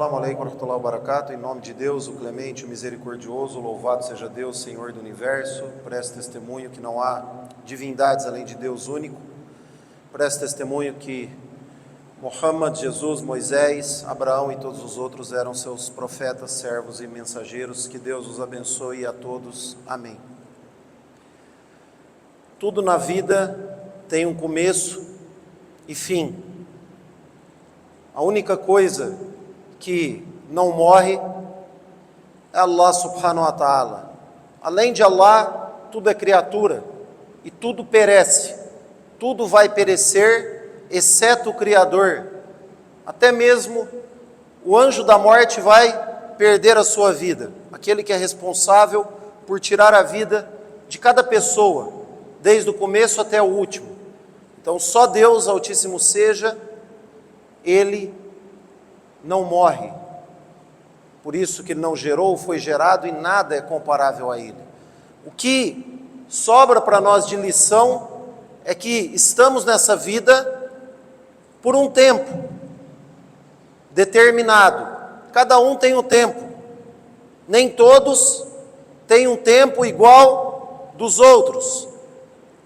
Assalamu alaikum warahmatullahi wabarakatuh. Em nome de Deus, o clemente, o misericordioso, louvado seja Deus, Senhor do universo. Presto testemunho que não há divindades além de Deus único. Presto testemunho que Muhammad, Jesus, Moisés, Abraão e todos os outros eram seus profetas, servos e mensageiros. Que Deus os abençoe a todos. Amém. Tudo na vida tem um começo e fim. A única coisa que não morre é Allah subhanahu wa ta'ala. Além de Allah, tudo é criatura e tudo perece. Tudo vai perecer, exceto o Criador. Até mesmo o anjo da morte vai perder a sua vida. Aquele que é responsável por tirar a vida de cada pessoa, desde o começo até o último. Então só Deus Altíssimo seja, Ele não morre. Por isso que Ele não gerou, foi gerado e nada é comparável a Ele. O que sobra para nós de lição é que estamos nessa vida por um tempo determinado. Cada um tem um tempo. Nem todos têm um tempo igual dos outros.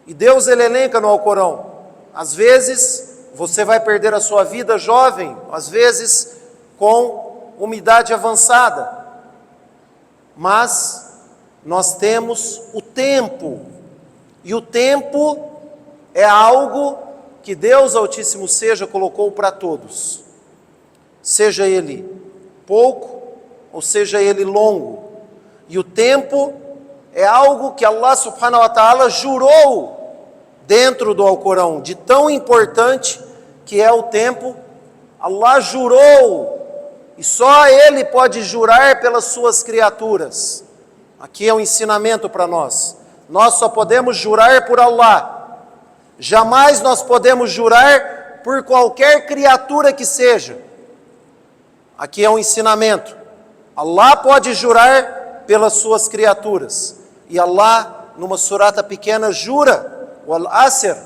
E Deus ele elenca no Alcorão. Às vezes você vai perder a sua vida jovem, às vezes com uma idade avançada. Mas nós temos o tempo. E o tempo é algo que Deus Altíssimo seja colocou para todos. Seja ele pouco ou seja ele longo. E o tempo é algo que Allah subhanahu wa ta'ala jurou dentro do Alcorão, de tão importante que é o tempo. Allah jurou, e só Ele pode jurar pelas suas criaturas. Aqui é um ensinamento para nós. Nós só podemos jurar por Allah. Jamais nós podemos jurar por qualquer criatura que seja. Aqui é um ensinamento. Allah pode jurar pelas suas criaturas. E Allah, numa surata pequena, jura: Wal asr,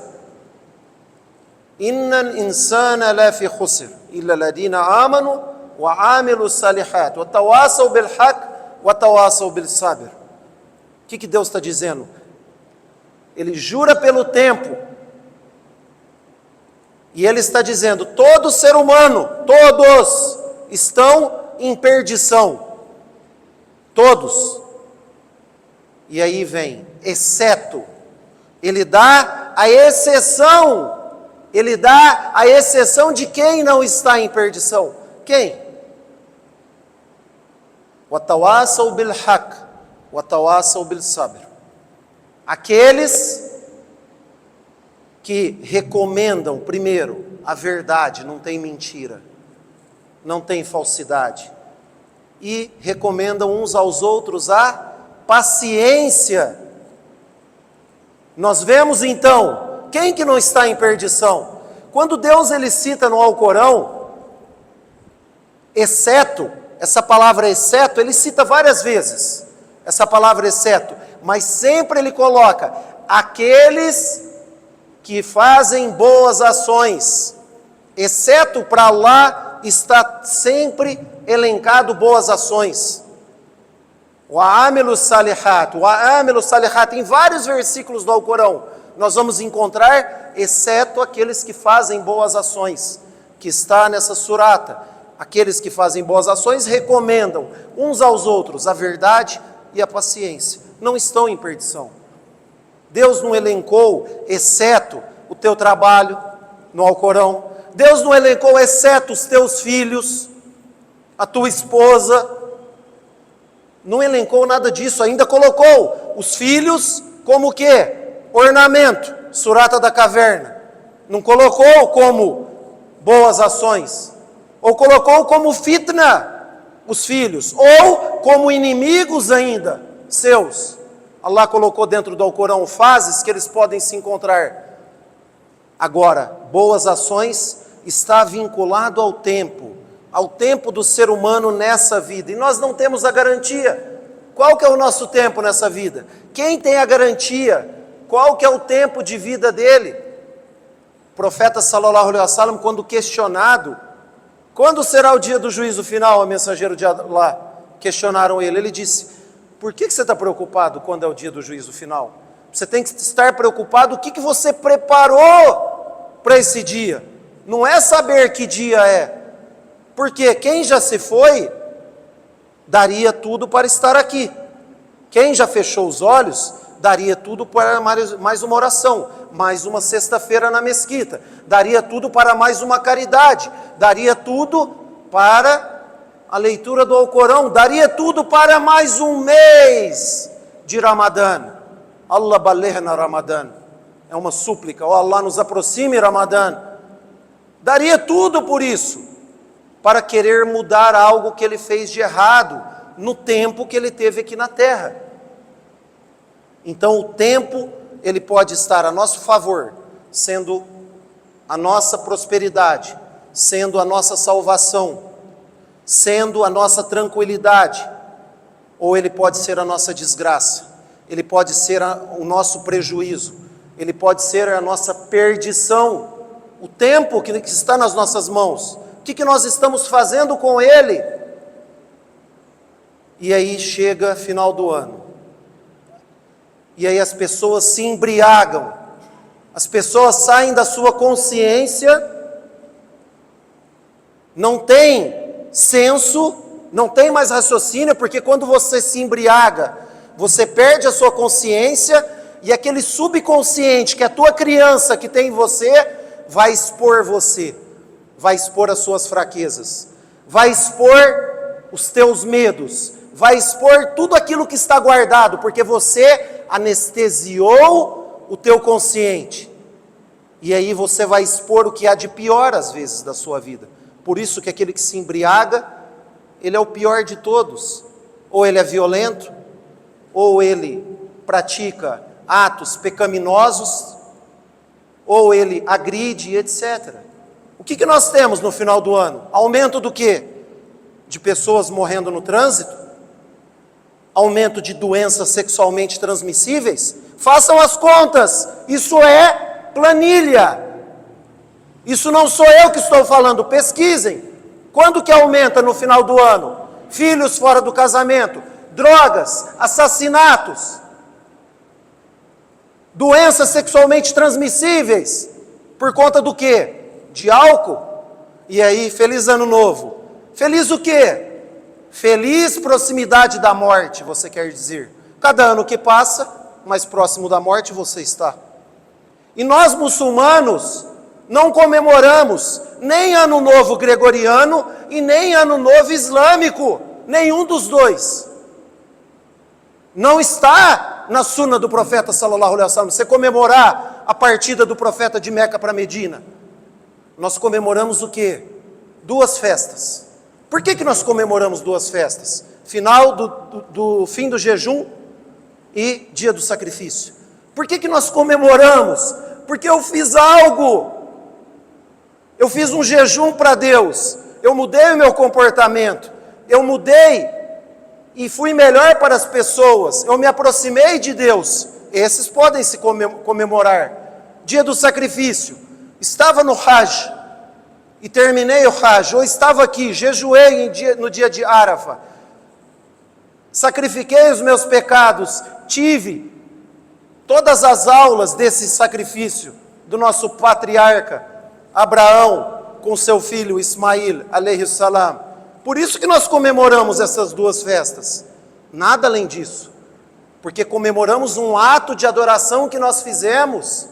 innal insana la fi khusr, illa alladhina amanu wa amilu salihat, wa tawasaw bil haqq, wa tawasaw bil sabr. O que Deus está dizendo? Ele jura pelo tempo. E Ele está dizendo: todo ser humano, todos estão em perdição. Todos. E aí vem, exceto. Ele dá a exceção. Ele dá a exceção de quem não está em perdição. Quem? وَتَوَاصَوْا بِالْحَقِّ وَتَوَاصَوْا بِالصَّبْرِ. Aqueles que recomendam, primeiro, a verdade, não tem mentira, não tem falsidade, e recomendam uns aos outros a paciência. Nós vemos então, quem que não está em perdição? Quando Deus ele cita no Alcorão, exceto, essa palavra exceto, ele cita várias vezes, essa palavra exceto, mas sempre ele coloca, aqueles que fazem boas ações, exceto para Allah, está sempre elencado boas ações. Wa amilu salihat, em vários versículos do Alcorão, nós vamos encontrar, exceto aqueles que fazem boas ações, que está nessa surata. Aqueles que fazem boas ações recomendam uns aos outros a verdade e a paciência. Não estão em perdição. Deus não elencou, exceto o teu trabalho no Alcorão. Deus não elencou, exceto os teus filhos, a tua esposa. Não elencou nada disso, ainda colocou os filhos como o quê? Ornamento, surata da caverna. Não colocou como boas ações. Ou colocou como fitna os filhos, ou como inimigos ainda seus. Allah colocou dentro do Alcorão fases que eles podem se encontrar. Agora, boas ações está vinculado ao tempo do ser humano nessa vida. E nós não temos a garantia. Qual que é o nosso tempo nessa vida? Quem tem a garantia? Qual que é o tempo de vida dele? O profeta sallallahu alaihi wasallam, quando questionado Quando será o dia do juízo final? O mensageiro de Allah questionaram ele. Ele disse: por que você está preocupado quando é o dia do juízo final? Você tem que estar preocupado o que você preparou para esse dia. Não é saber que dia é. Porque quem já se foi, daria tudo para estar aqui. Quem já fechou os olhos, daria tudo para mais uma oração, mais uma sexta-feira na mesquita, daria tudo para mais uma caridade, daria tudo para a leitura do Alcorão, daria tudo para mais um mês de Ramadã. Allah baleghna Ramadã. É uma súplica, ó Allah, nos aproxime Ramadã. Daria tudo por isso, para querer mudar algo que ele fez de errado no tempo que ele teve aqui na terra. Então o tempo, ele pode estar a nosso favor, sendo a nossa prosperidade, sendo a nossa salvação, sendo a nossa tranquilidade, ou ele pode ser a nossa desgraça, ele pode ser o nosso prejuízo, ele pode ser a nossa perdição. O tempo que está nas nossas mãos, o que nós estamos fazendo com ele? E aí chega final do ano, e aí as pessoas se embriagam, as pessoas saem da sua consciência, não tem senso, não tem mais raciocínio, porque quando você se embriaga, você perde a sua consciência, e aquele subconsciente, que é a tua criança que tem em você, vai expor as suas fraquezas, vai expor os teus medos, vai expor tudo aquilo que está guardado, porque você anestesiou o teu consciente, e aí você vai expor o que há de pior às vezes da sua vida. Por isso que aquele que se embriaga, ele é o pior de todos, ou ele é violento, ou ele pratica atos pecaminosos, ou ele agride, etc. O que nós temos no final do ano? Aumento do quê? De pessoas morrendo no trânsito? Aumento de doenças sexualmente transmissíveis? Façam as contas, isso é planilha. Isso não sou eu que estou falando, pesquisem. Quando que aumenta no final do ano? Filhos fora do casamento, drogas, assassinatos, doenças sexualmente transmissíveis, por conta do quê? De álcool. E aí, feliz ano novo. Feliz o quê? Feliz proximidade da morte, você quer dizer. Cada ano que passa, mais próximo da morte você está. E nós muçulmanos não comemoramos nem ano novo gregoriano e nem ano novo islâmico, nenhum dos dois. Não está na suna do profeta sallallahu alaihi wasallam você comemorar a partida do profeta de Meca para Medina. Nós comemoramos o quê? Duas festas. Por que nós comemoramos duas festas? Final do fim do jejum e dia do sacrifício. Por que nós comemoramos? Porque eu fiz algo. Eu fiz um jejum para Deus. Eu mudei o meu comportamento. Eu mudei e fui melhor para as pessoas, eu me aproximei de Deus. Esses podem se comemorar. Dia do sacrifício, estava no Hajj e terminei o Hajj, ou estava aqui, jejuei no dia de Arafah, sacrifiquei os meus pecados, tive todas as aulas desse sacrifício do nosso patriarca Abraão com seu filho Ismail alayhi salam. Por isso que nós comemoramos essas duas festas, nada além disso, porque comemoramos um ato de adoração que nós fizemos,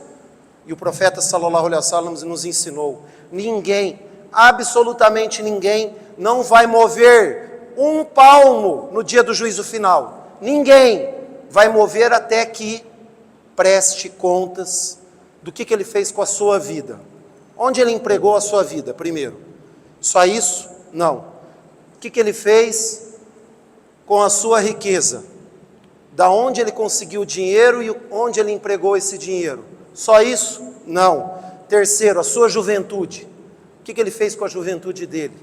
e o profeta sallallahu alaihi wasallam nos ensinou, ninguém, absolutamente ninguém, não vai mover um palmo no dia do juízo final, ninguém vai mover até que preste contas do que ele fez com a sua vida, onde ele empregou a sua vida primeiro, só isso? Não. O que ele fez com a sua riqueza? Da onde ele conseguiu o dinheiro e onde ele empregou esse dinheiro? Só isso? Não. Terceiro, a sua juventude. O que ele fez com a juventude dele?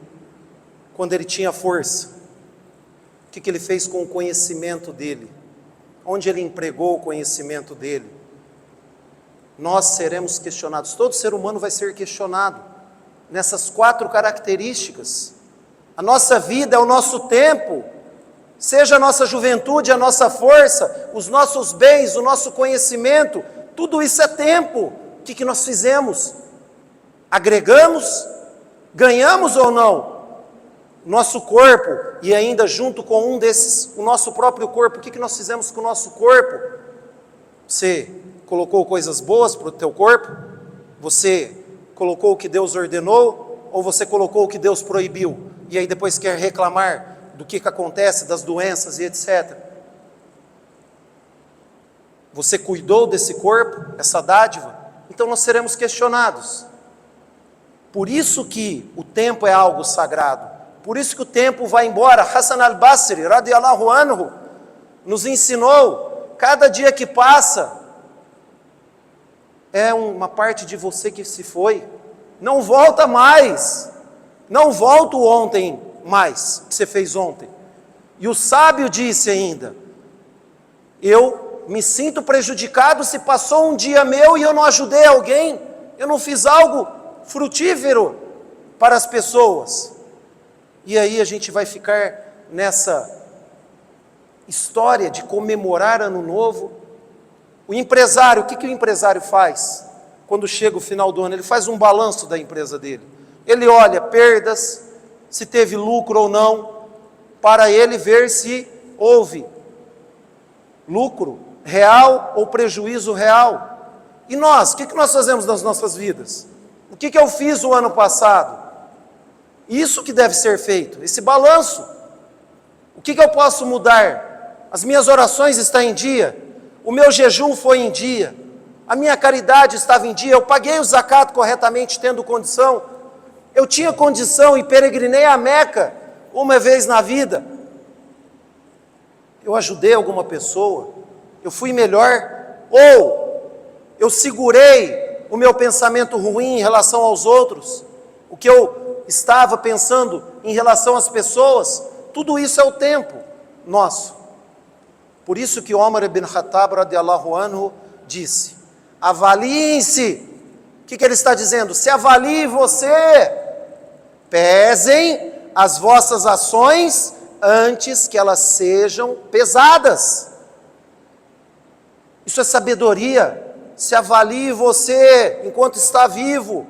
Quando ele tinha força. O que ele fez com o conhecimento dele? Onde ele empregou o conhecimento dele? Nós seremos questionados. Todo ser humano vai ser questionado nessas 4 características. A nossa vida é o nosso tempo, seja a nossa juventude, a nossa força, os nossos bens, o nosso conhecimento, tudo isso é tempo. O que nós fizemos? Agregamos? Ganhamos ou não? Nosso corpo, e ainda junto com um desses, o nosso próprio corpo, o que nós fizemos com o nosso corpo? Você colocou coisas boas para o teu corpo? Você colocou o que Deus ordenou? Ou você colocou o que Deus proibiu? E aí depois quer reclamar do que acontece, das doenças e etc. Você cuidou desse corpo, essa dádiva? Então nós seremos questionados. Por isso que o tempo é algo sagrado. Por isso que o tempo vai embora. Hassan al-Basri, radiallahu anhu, nos ensinou, cada dia que passa, é uma parte de você que se foi. Não volta mais. Não volta o ontem mais, que você fez ontem. E o sábio disse ainda, eu me sinto prejudicado se passou um dia meu e eu não ajudei alguém, eu não fiz algo frutífero para as pessoas. E aí a gente vai ficar nessa história de comemorar ano novo. O empresário, o que o empresário faz? Quando chega o final do ano, ele faz um balanço da empresa dele. Ele olha perdas, se teve lucro ou não, para ele ver se houve lucro real ou prejuízo real. E nós, o que nós fazemos nas nossas vidas? O que eu fiz o ano passado? Isso que deve ser feito, esse balanço. O que eu posso mudar? As minhas orações estão em dia, o meu jejum foi em dia, a minha caridade estava em dia, eu paguei o zakat corretamente tendo condição, eu tinha condição e peregrinei a Meca uma vez na vida, eu ajudei alguma pessoa, eu fui melhor, ou eu segurei o meu pensamento ruim em relação aos outros, o que eu estava pensando em relação às pessoas, tudo isso é o tempo nosso. Por isso que Omar ibn Khattab radiallahu anhu disse, avaliem-se. O que ele está dizendo? Se avalie você, pesem as vossas ações antes que elas sejam pesadas. Isso é sabedoria. Se avalie você enquanto está vivo.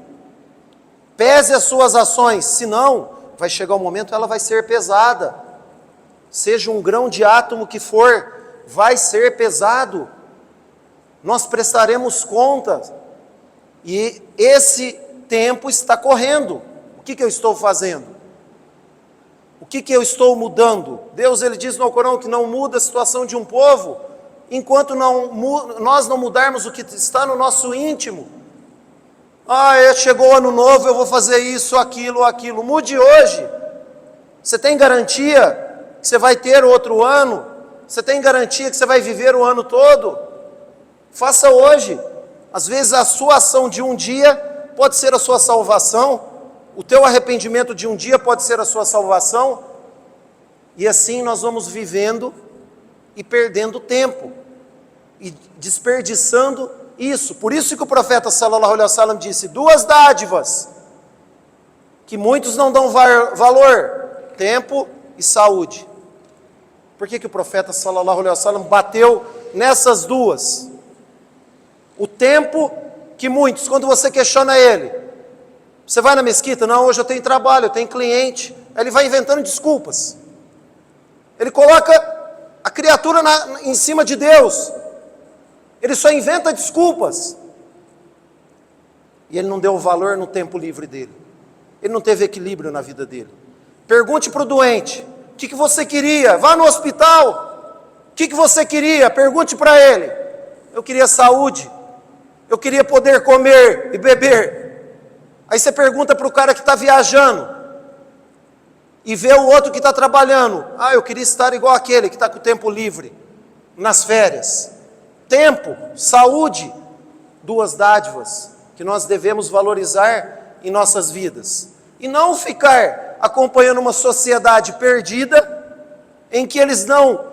Pese as suas ações, senão vai chegar um momento ela vai ser pesada. Seja um grão de átomo que for, vai ser pesado. Nós prestaremos contas. E esse tempo está correndo. O que eu estou fazendo? O que eu estou mudando? Deus ele diz no Alcorão que não muda a situação de um povo enquanto nós não mudarmos o que está no nosso íntimo. Chegou o ano novo, eu vou fazer isso, aquilo. Mude hoje. Você tem garantia que você vai ter outro ano? Você tem garantia que você vai viver o ano todo? Faça hoje. Às vezes a sua ação de um dia pode ser a sua salvação. O teu arrependimento de um dia pode ser a sua salvação. E assim nós vamos vivendo e perdendo tempo. E desperdiçando isso. Por isso que o profeta sallallahu alaihi wasallam disse, 2 dádivas que muitos não dão valor, tempo e saúde. Por que o profeta sallallahu alaihi wasallam bateu nessas duas? O tempo que muitos, quando você questiona ele, você vai na mesquita? Não, hoje eu tenho trabalho, eu tenho cliente. Aí ele vai inventando desculpas. Ele coloca a criatura em cima de Deus. Ele só inventa desculpas. E ele não deu valor no tempo livre dele. Ele não teve equilíbrio na vida dele. Pergunte para o doente, o que você queria? Vá no hospital. O que você queria? Pergunte para ele. Eu queria saúde. Eu queria poder comer e beber. Aí você pergunta para o cara que está viajando. E vê o outro que está trabalhando. Eu queria estar igual aquele que está com o tempo livre. Nas férias. Tempo, saúde, 2 dádivas que nós devemos valorizar em nossas vidas. E não ficar acompanhando uma sociedade perdida, em que eles não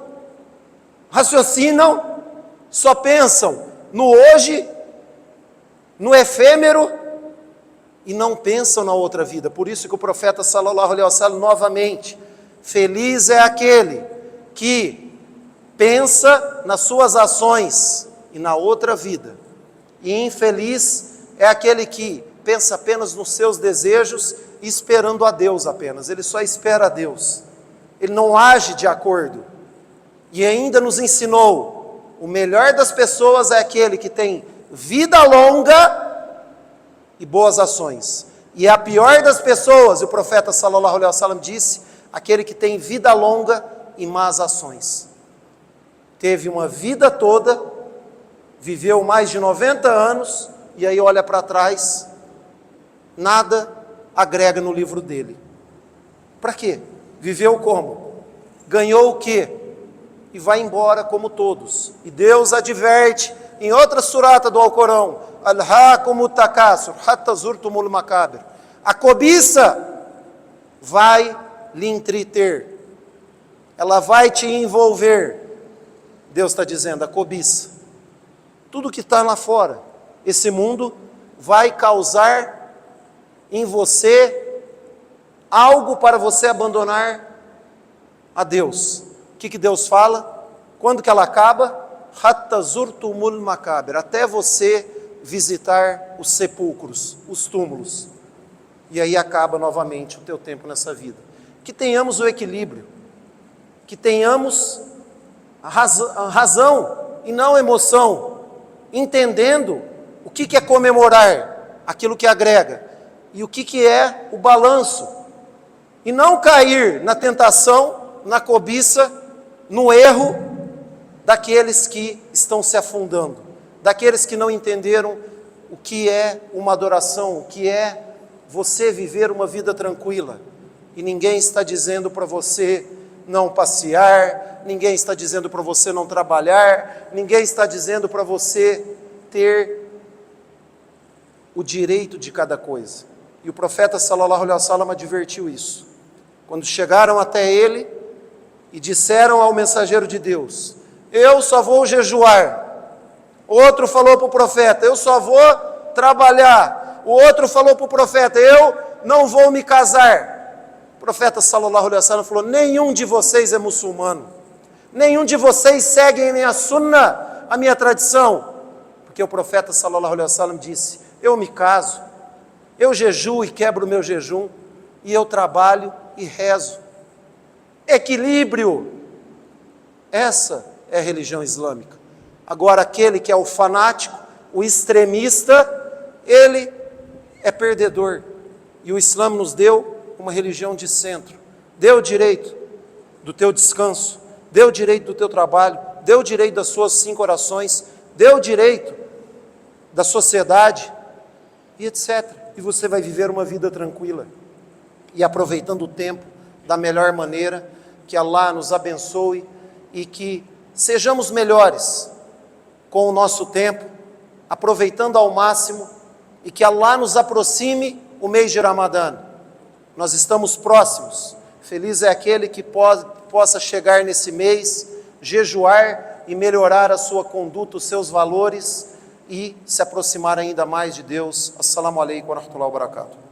raciocinam, só pensam no hoje, no efêmero, e não pensam na outra vida. Por isso que o profeta sallallahu alaihi wasallam novamente, feliz é aquele que pensa nas suas ações e na outra vida. E infeliz é aquele que pensa apenas nos seus desejos, esperando a Deus apenas. Ele só espera a Deus. Ele não age de acordo. E ainda nos ensinou, o melhor das pessoas é aquele que tem vida longa e boas ações. E a pior das pessoas, o profeta sallallahu alaihi wasallam disse, aquele que tem vida longa e más ações. Teve uma vida toda, viveu mais de 90 anos, e aí olha para trás, nada agrega no livro dele. Para quê? Viveu como? Ganhou o quê? E vai embora como todos. E Deus adverte em outra surata do Alcorão, Alhaakumut Takassur, hatta zurtumul maqabir. A cobiça vai lhe entreter, ela vai te envolver. Deus está dizendo, a cobiça, tudo que está lá fora, esse mundo vai causar em você algo para você abandonar a Deus. O que Deus fala? Quando que ela acaba? Hatta zurtumul maqabir, até você visitar os sepulcros, os túmulos. E aí acaba novamente o teu tempo nessa vida. Que tenhamos o equilíbrio, que tenhamos a razão e não a emoção, entendendo o que é comemorar, aquilo que agrega, e o que é o balanço, e não cair na tentação, na cobiça, no erro daqueles que estão se afundando, daqueles que não entenderam o que é uma adoração, o que é você viver uma vida tranquila. E ninguém está dizendo para você não passear, ninguém está dizendo para você não trabalhar, ninguém está dizendo para você ter o direito de cada coisa. E o profeta sallallahu alaihi wasallam advertiu isso. Quando chegaram até ele e disseram ao mensageiro de Deus, eu só vou jejuar. Outro falou para o profeta, eu só vou trabalhar. O outro falou para o profeta, eu não vou me casar. O profeta sallallahu alaihi wasallam falou, nenhum de vocês é muçulmano. Nenhum de vocês segue a minha sunnah, a minha tradição. Porque o profeta sallallahu alaihi wasallam disse, eu me caso, eu jejuo e quebro o meu jejum, e eu trabalho e rezo. Equilíbrio. Essa é a religião islâmica. Agora, aquele que é o fanático, o extremista, ele é perdedor. E o Islã nos deu uma religião de centro. Deu o direito do teu descanso, deu o direito do teu trabalho, deu o direito das suas 5 orações, deu o direito da sociedade, e etc. E você vai viver uma vida tranquila. E aproveitando o tempo da melhor maneira, que Allah nos abençoe e que sejamos melhores com o nosso tempo, aproveitando ao máximo, e que Allah nos aproxime o mês de Ramadã. Nós estamos próximos. Feliz é aquele que possa chegar nesse mês, jejuar e melhorar a sua conduta, os seus valores e se aproximar ainda mais de Deus. Assalamu alaikum wa rahmatullahi wa barakatuh.